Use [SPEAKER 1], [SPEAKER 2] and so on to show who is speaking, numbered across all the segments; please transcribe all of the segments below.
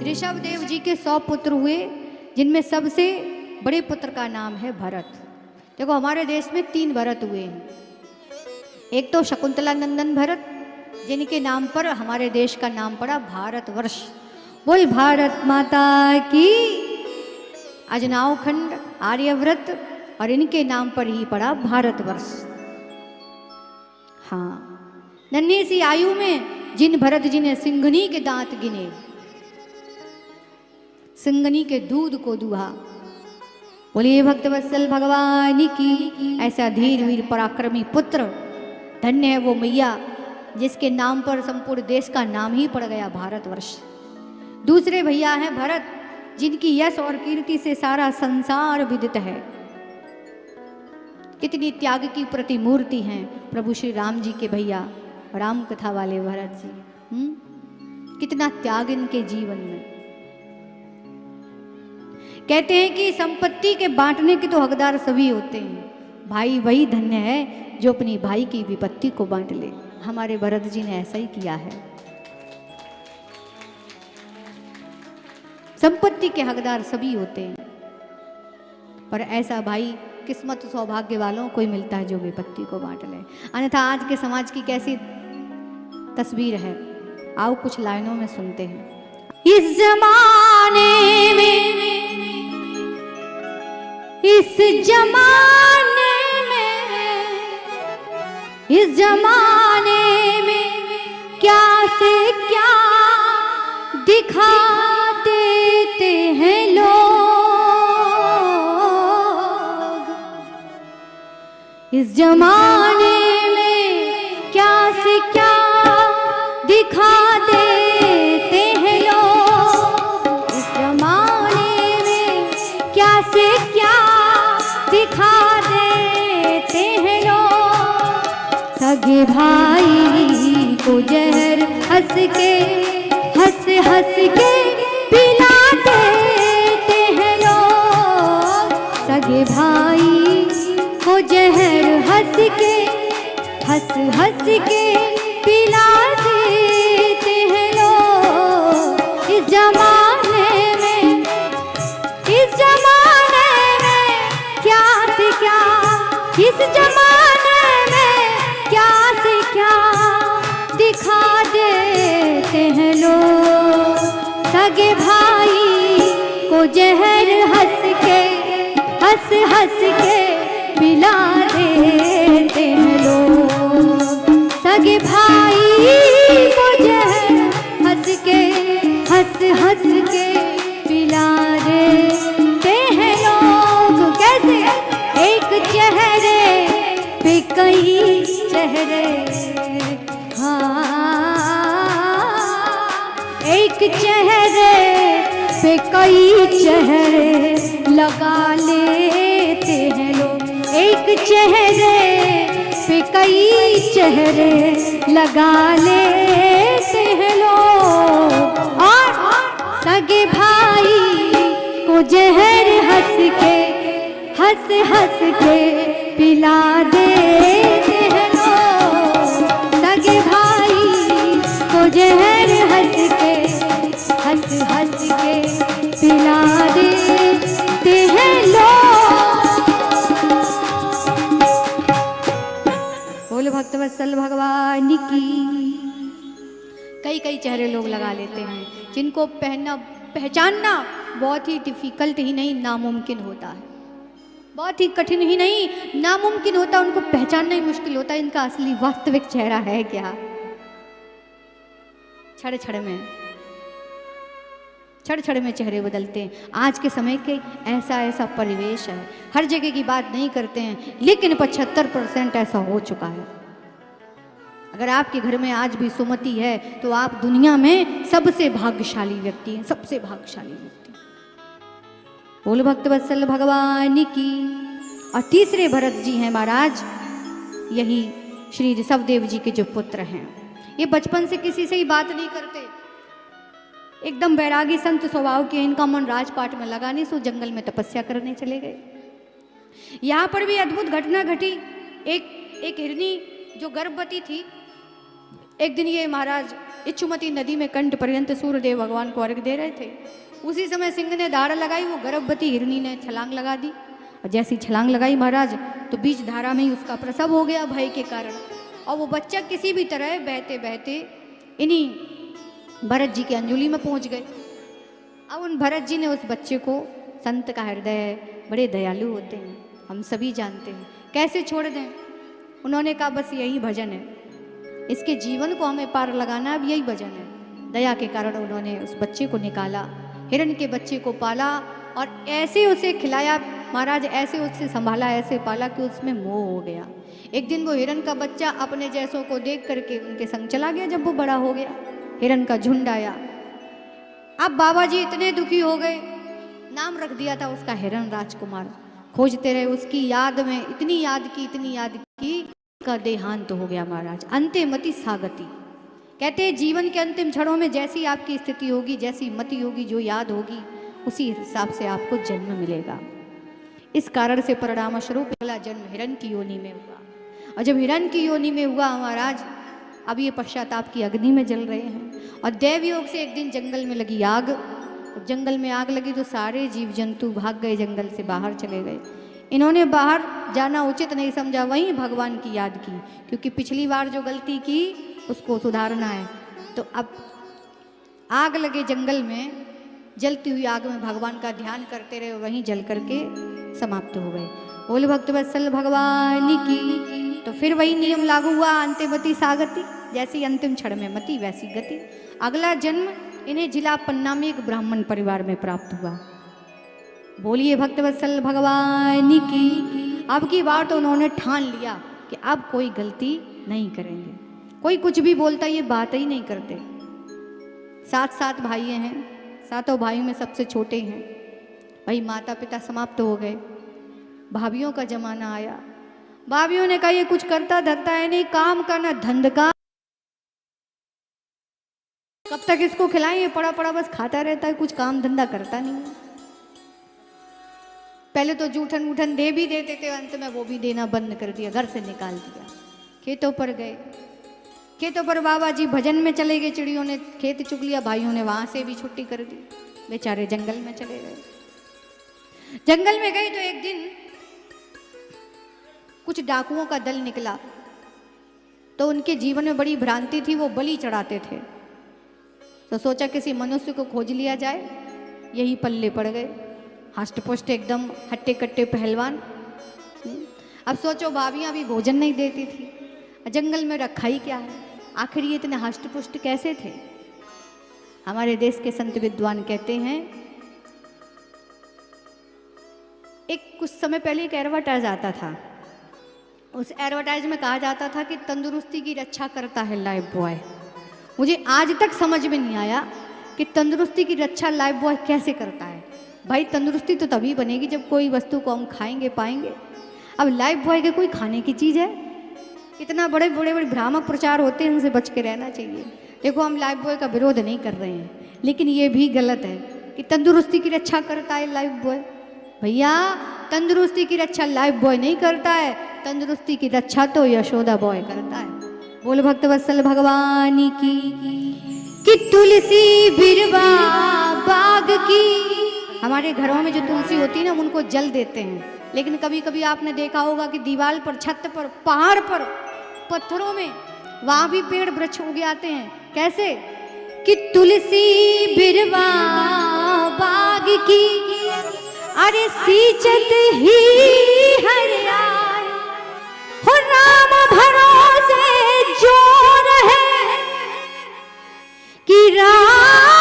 [SPEAKER 1] ऋषभ देव जी के 100 पुत्र हुए, जिनमें सबसे बड़े पुत्र का नाम है भरत। देखो हमारे देश में 3 भरत हुए हैं। एक तो शकुंतला नंदन भरत, जिनके नाम पर हमारे देश का नाम पड़ा भारतवर्ष। बोल भारत माता की। अजनाव खंड, आर्यव्रत और इनके नाम पर ही पड़ा भारतवर्ष। हाँ, नन्ही सी आयु में जिन भरत जी ने सिंघनी के दांत गिने, सिंघनी के दूध को दुहा, बोलिए भक्तवत्सल भगवान की। ऐसा धीर वीर पराक्रमी पुत्र, धन्य है वो मैया जिसके नाम पर संपूर्ण देश का नाम ही पड़ गया भारतवर्ष। दूसरे भैया हैं भरत, जिनकी यश और कीर्ति से सारा संसार विदित है। कितनी त्याग की प्रतिमूर्ति हैं प्रभु श्री राम जी के भैया, राम कथा वाले भरत जी। कितना त्याग इनके जीवन में। कहते हैं कि संपत्ति के बांटने के तो हकदार सभी होते हैं, भाई वही धन्य है जो अपनी भाई की विपत्ति को बांट ले। हमारे भरत जी ने ऐसा ही किया है। संपत्ति के हकदार सभी होते हैं, पर ऐसा भाई किस्मत सौभाग्य वालों को ही मिलता है जो विपत्ति को बांट ले। अन्यथा आज के समाज की कैसी तस्वीर है, आओ कुछ लाइनों में सुनते हैं। इस जमाने में, इस जमाने में, इस जमाने में क्या से क्या दिखा देते हैं लोग। इस जमाने में क्या से क्या दिखा देते हैं लोग। इस जमाने में क्या से क्या दिखा देते हैं लोग। सगे भाई को जहर हंस के, हंस हंस के पिला देते हैं लोग। सगे भाई को जहर हंस के, हंस हंस के पिला देते हैं लोग। इस जमाने में, इस जमाने में क्या से क्या, इस जमाने में क्या से क्या दिखा देते हैं लोग। सगे भाई को जहर हंस के, हंस हंस के पिला देते हैं लोग। सगे भाई को जहर हंस के, हंस हंस के पिला देते हैं लोग। कैसे? एक चेहरे पे कई चेहरे, हाँ, एक चेहरे पे कई चेहरे लगा लेते हैं लोग। एक चेहरे पे कई चेहरे लगा लेते हैं लोग। और सगे भाई को जहर हंस के, हंस हंस के पिला देते हैं लोग। सगे भाई को जहर हंस के, हंस हंस के पिला देते हैं लोग। बोल भक्तवत्सल भगवान की। कई कई चेहरे लोग लगा लेते हैं, जिनको पहनना पहचानना बहुत ही डिफिकल्ट ही नहीं, नामुमकिन होता है। बहुत ही कठिन ही नहीं, नामुमकिन होता है। उनको पहचानना ही मुश्किल होता है इनका असली वास्तविक चेहरा है क्या। छड़ छड़ में, छड़ छड़ में चेहरे बदलते हैं। आज के समय के ऐसा परिवेश है। हर जगह की बात नहीं करते हैं, लेकिन 75% ऐसा हो चुका है। अगर आपके घर में आज भी सुमति है तो आप दुनिया में सबसे भाग्यशाली व्यक्ति हैं, सबसे भाग्यशाली व्यक्ति। बोल भक्तवत्सल भगवान की। और तीसरे भरत जी हैं महाराज, यही श्री ऋषभ देव जी के जो पुत्र हैं। ये बचपन से किसी से ही बात नहीं करते, एकदम बैरागी संत स्वभाव के। इनका मन राजपाट में लगा नहीं, सो जंगल में तपस्या करने चले गए। यहाँ पर भी अद्भुत घटना घटी। एक हिरनी जो गर्भवती थी, एक दिन ये महाराज इच्छुमती नदी में कंठ पर्यंत सूर्यदेव भगवान को अर्घ दे रहे थे। उसी समय सिंह ने दाढ़ लगाई, वो गर्भवती हिरनी ने छलांग लगा दी, और जैसी छलांग लगाई महाराज तो बीच धारा में ही उसका प्रसव हो गया भय के कारण। और वो बच्चा किसी भी तरह बहते बहते इन्हीं भरत जी के अंजुली में पहुंच गए। अब उन भरत जी ने उस बच्चे को, संत का हृदय बड़े दयालु होते हैं, हम सभी जानते हैं, कैसे छोड़ दें। उन्होंने कहा बस यही भजन है, इसके जीवन को हमें पार लगाना, अब यही भजन है। दया के कारण उन्होंने उस बच्चे को निकाला, हिरण के बच्चे को पाला और ऐसे उसे खिलाया महाराज, ऐसे उससे संभाला, ऐसे पाला कि उसमें मोह हो गया। एक दिन वो हिरण का बच्चा अपने जैसों को देख करके उनके संग चला गया। जब वो बड़ा हो गया, हिरण का झुंड आया। अब बाबा जी इतने दुखी हो गए, नाम रख दिया था उसका हिरण राजकुमार। खोजते रहे, उसकी याद में इतनी याद की का देहांत हो गया महाराज। अंते मति सागति, कहते हैं जीवन के अंतिम क्षणों में जैसी आपकी स्थिति होगी, जैसी मति होगी, जो याद होगी, उसी हिसाब से आपको जन्म मिलेगा। इस कारण से परिणाम स्वरूप पहला जन्म हिरण की योनि में हुआ। और जब हिरण की योनि में हुआ महाराज, अब ये पश्चाताप की अग्नि में जल रहे हैं। और देव योग से एक दिन जंगल में लगी आग। जंगल में आग लगी तो सारे जीव जंतु भाग गए, जंगल से बाहर चले गए। इन्होंने बाहर जाना उचित नहीं समझा, वहीं भगवान की याद की, क्योंकि पिछली बार जो गलती की उसको सुधारना है। तो अब आग लगे जंगल में, जलती हुई आग में भगवान का ध्यान करते रहे, वहीं जल करके समाप्त हो गए। बोल भक्त वत्सल भगवान की। तो फिर वही नियम लागू हुआ, अंतिमति सागति, जैसी अंतिम क्षण में मति वैसी गति। अगला जन्म इन्हें जिला पन्ना में एक ब्राह्मण परिवार में प्राप्त हुआ। बोलिए भक्तवत्सल भगवान की। अब की बार तो उन्होंने ठान लिया कि अब कोई गलती नहीं करेंगे। कोई कुछ भी बोलता ये बात ही नहीं करते। 7 भाई हैं, 7 भाइयों में सबसे छोटे हैं। भाई माता पिता समाप्त हो गए, भाभीियों का जमाना आया। भाभीियों ने कहा ये कुछ करता धरता है नहीं, काम का ना धंध का, कब तक इसको खिलाएं, ये पड़ा पड़ा बस खाता रहता है, कुछ काम धंधा करता नहीं है। पहले तो जूठन वूठन दे भी देते थे, अंत में वो भी देना बंद कर दिया, घर से निकाल दिया। खेतों पर गए, खेतों पर बाबा जी भजन में चले गए, चिड़ियों ने खेत चुग लिया, भाइयों ने वहां से भी छुट्टी कर दी, बेचारे जंगल में चले गए। जंगल में गए तो एक दिन कुछ डाकुओं का दल निकला। तो उनके जीवन में बड़ी भ्रांति थी, वो बलि चढ़ाते थे। तो सोचा किसी मनुष्य को खोज लिया जाए, यही पल्ले पड़ गए। हष्टपुष्ट एकदम हट्टे कट्टे पहलवान। अब सोचो भाभियां भी भोजन नहीं देती थी, जंगल में रखा ही क्या है, आखिर ये इतने हष्टपुष्ट कैसे थे। हमारे देश के संत विद्वान कहते हैं, एक कुछ समय पहले एक एडवर्टाइज आता था, उस एडवर्टाइज में कहा जाता था कि तंदुरुस्ती की रक्षा करता है लाइफ बॉय। मुझे आज तक समझ में नहीं आया कि तंदुरुस्ती की रक्षा लाइफ बॉय कैसे करता है। भाई तंदुरुस्ती तो तभी बनेगी जब कोई वस्तु को हम खाएंगे पाएंगे। अब लाइफ बॉय के कोई खाने की चीज़ है? इतना बड़े बड़े भ्रामक प्रचार होते हैं, उनसे बच के रहना चाहिए। देखो हम लाइफ बॉय का विरोध नहीं कर रहे हैं, लेकिन ये भी गलत है कि तंदुरुस्ती की रक्षा करता है लाइफ बॉय। भैया तंदुरुस्ती की रक्षा लाइफ बॉय नहीं करता है, तंदुरुस्ती की रक्षा तो यशोदा बॉय करता है। बोल भक्त वत्सल भगवान की। कि तुलसी बिरवा बाग की, हमारे घरों में जो तुलसी होती है ना, उनको जल देते हैं, लेकिन कभी कभी आपने देखा होगा कि दीवार पर, छत पर, पहाड़ पर, पत्थरों में, वहां भी पेड़ वृक्ष उग आते हैं। कैसे? कि तुलसी बिरवा बाग की, अरे सींचत ही हरियाय हो, राम भरोसे जो रहे कि राम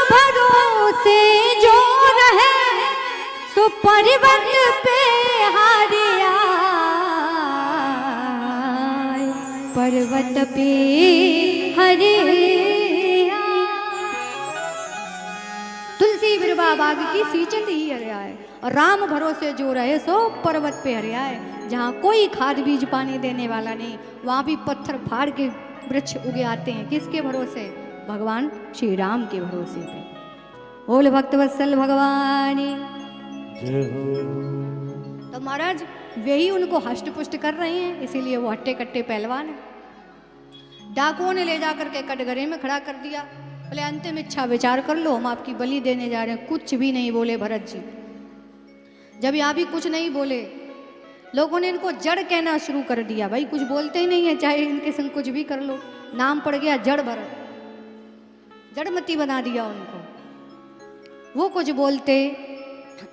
[SPEAKER 1] भरोसे जो रहे, सो पर्वत पे हरियाय, पर्वत पे हरियाय। तुलसी बिरवा बाग की सींचत ही हरियाय, और राम भरोसे जो रहे सो पर्वत पे हरियाय। जहाँ कोई खाद बीज पानी देने वाला नहीं, वहाँ भी पत्थर फाड़ के वृक्ष उगे आते हैं। किसके भरोसे? भगवान श्री राम के भरोसे पे। बोल भक्त वत्सल भगवान। तो महाराज वे ही उनको हष्ट पुष्ट कर रहे हैं, इसीलिए वो हट्टे कट्टे पहलवान है। डाकुओं ने ले जाकर के कटघरे में खड़ा कर दिया, बोले अंतिम इच्छा विचार कर लो, हम आपकी बलि देने जा रहे हैं। कुछ भी नहीं बोले भरत जी। जब यहाँ भी कुछ नहीं बोले, लोगों ने इनको जड़ कहना शुरू कर दिया। भाई कुछ बोलते ही नहीं है, चाहे इनके संग कुछ भी कर लो, नाम पड़ गया जड़ भरत, जड़मती बना दिया उनको। वो कुछ बोलते,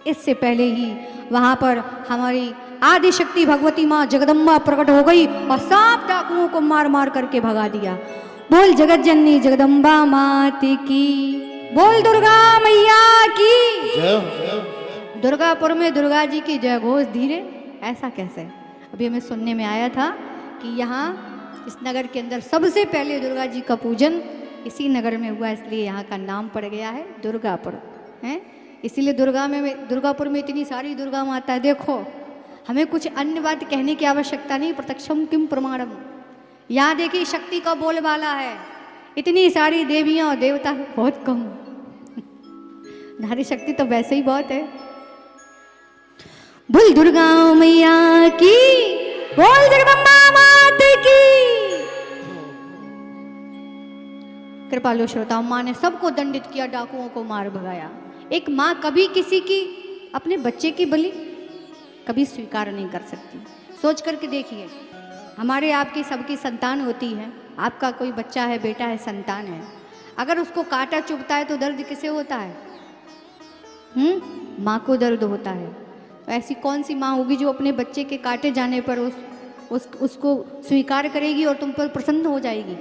[SPEAKER 1] इससे पहले ही वहां पर हमारी आदि शक्ति भगवती माँ जगदम्बा प्रकट हो गई और सांप डाकुओं को मार मार करके भगा दिया। बोल जगत जननी जगदम्बा मात की, बोल दुर्गा मैया की। दुर्गापुर में दुर्गा जी की जय घोष धीरे, ऐसा कैसे? अभी हमें सुनने में आया था कि यहाँ इस नगर के अंदर सबसे पहले दुर्गा जी का पूजन इसी नगर में हुआ, इसलिए यहाँ का नाम पड़ गया है दुर्गापुर है। इसीलिए दुर्गापुर में इतनी सारी दुर्गा माता है। देखो, हमें कुछ अन्य बात कहने की आवश्यकता नहीं, प्रत्यक्षम किम प्रमाणम। यहाँ देखिए शक्ति का बोलबाला है, इतनी सारी देवियां और देवता बहुत कम, नारी शक्ति तो वैसे ही बहुत है। बोल दुर्गा मैया की, बोल जगदम्बा मात की। कृपालु श्रोताओं, माँ ने सबको दंडित किया, डाकुओं को मार भगाया। एक माँ कभी किसी की अपने बच्चे की बलि कभी स्वीकार नहीं कर सकती। सोच करके देखिए, हमारे आपकी सबकी संतान होती है, आपका कोई बच्चा है, बेटा है, संतान है, अगर उसको कांटा चुभता है तो दर्द किसे होता है? माँ को दर्द होता है। तो ऐसी कौन सी माँ होगी जो अपने बच्चे के काटे जाने पर उसको स्वीकार करेगी और तुम पर प्रसन्न हो जाएगी?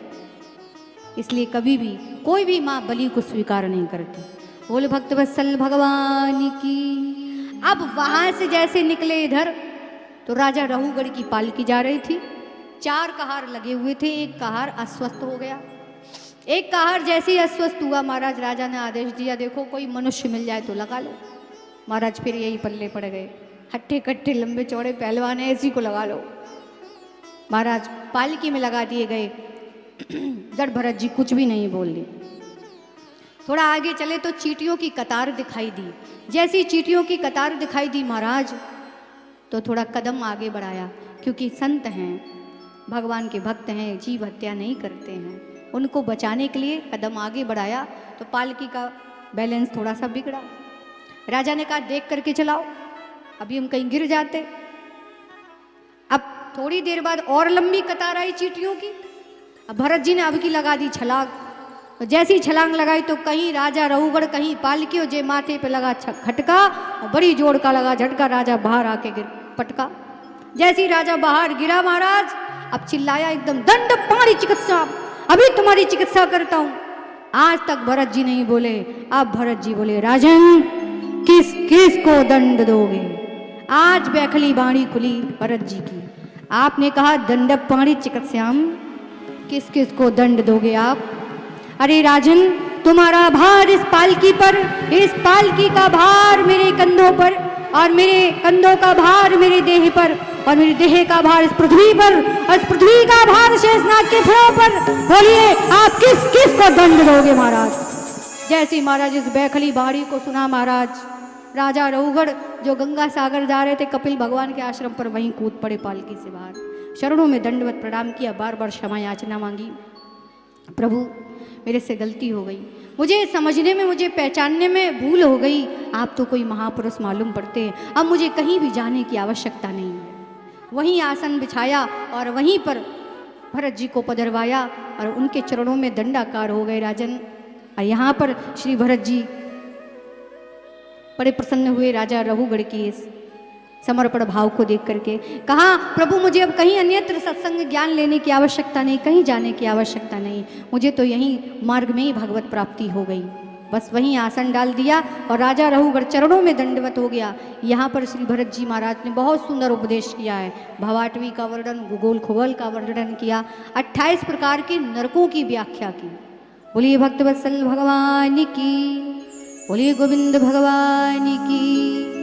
[SPEAKER 1] इसलिए कभी भी कोई भी माँ बलि को स्वीकार नहीं करती। बोल भक्तवत्सल भगवान की। अब वहां से जैसे निकले इधर, तो राजा रहुगढ़ की पालकी जा रही थी। 4 कहार लगे हुए थे, एक कहार अस्वस्थ हो गया। एक कहार जैसे ही अस्वस्थ हुआ, महाराज राजा ने आदेश दिया, देखो कोई मनुष्य मिल जाए तो लगा लो। महाराज फिर यही पल्ले पड़ गए, हट्टे कट्टे लंबे चौड़े पहलवान है, इसी को लगा लो। महाराज पालकी में लगा दिए गए। जड़ भरत जी कुछ भी नहीं बोल ली। थोड़ा आगे चले तो चींटियों की कतार दिखाई दी। जैसी चींटियों की कतार दिखाई दी महाराज, तो थोड़ा कदम आगे बढ़ाया, क्योंकि संत हैं, भगवान के भक्त हैं, जीव हत्या नहीं करते हैं। उनको बचाने के लिए कदम आगे बढ़ाया तो पालकी का बैलेंस थोड़ा सा बिगड़ा। राजा ने कहा देख करके चलाओ, अभी हम कहीं गिर जाते। अब थोड़ी देर बाद और लंबी कतार आई चींटियों की। अब भरत जी ने अब की लगा दी छलांग। तो जैसी छलांग लगाई तो कहीं राजा रहुगढ़, कहीं पालकी, और जे माथे पे लगा खटका और बड़ी जोर का लगा झटका, राजा बाहर आके गिर पटका। जैसी राजा बाहर गिरा महाराज, अब चिल्लाया एकदम, दंड पाणी चिकित्सा, अभी तुम्हारी चिकित्सा करता हूं। आज तक भरत जी नहीं बोले, अब भरत जी बोले, राजन किस किस को दंड दोगे? आज बैखली बाणी खुली भरत जी की। आपने कहा दंड पाणी चिकित्साम, किस किस को दंड दोगे आप? अरे राजन, तुम्हारा भार इस पालकी पर, इस पालकी का भार मेरे कंधों पर, और मेरे कंधों का भार मेरे देह पर, और मेरे देह का भार इस पृथ्वी पर, और इस पृथ्वी का भार शेषनाग के फरों पर। बोलिए आप किस किस को दंड दोगे महाराज? जैसे महाराज इस बैखली बाड़ी को सुना महाराज, राजा रहुगढ़ जो गंगा सागर जा रहे थे कपिल भगवान के आश्रम पर, वहीं कूद पड़े पालकी से बाहर, शरणों में दंडवत प्रणाम किया, बार बार क्षमा याचना मांगी। प्रभु मेरे से गलती हो गई, मुझे समझने में, मुझे पहचानने में भूल हो गई। आप तो कोई महापुरुष मालूम पड़ते हैं, अब मुझे कहीं भी जाने की आवश्यकता नहीं है। वहीं आसन बिछाया और वहीं पर भरत जी को पधरवाया और उनके चरणों में दंडाकार हो गए राजन। और यहाँ पर श्री भरत जी बड़े प्रसन्न हुए राजा रहुगढ़ की इस समर्पण भाव को देख करके। कहा प्रभु मुझे अब कहीं अन्यत्र सत्संग ज्ञान लेने की आवश्यकता नहीं, कहीं जाने की आवश्यकता नहीं, मुझे तो यहीं मार्ग में ही भगवत प्राप्ति हो गई। बस वहीं आसन डाल दिया और राजा रहुगढ़ चरणों में दंडवत हो गया। यहाँ पर श्री भरत जी महाराज ने बहुत सुंदर उपदेश किया है। भवाटवी का वर्णन, भूगोल खगोल का वर्णन किया, 28 प्रकार के नरकों की व्याख्या की। बोलिए भक्तवत्सल भगवान की, बोलिए गोविंद भगवान की।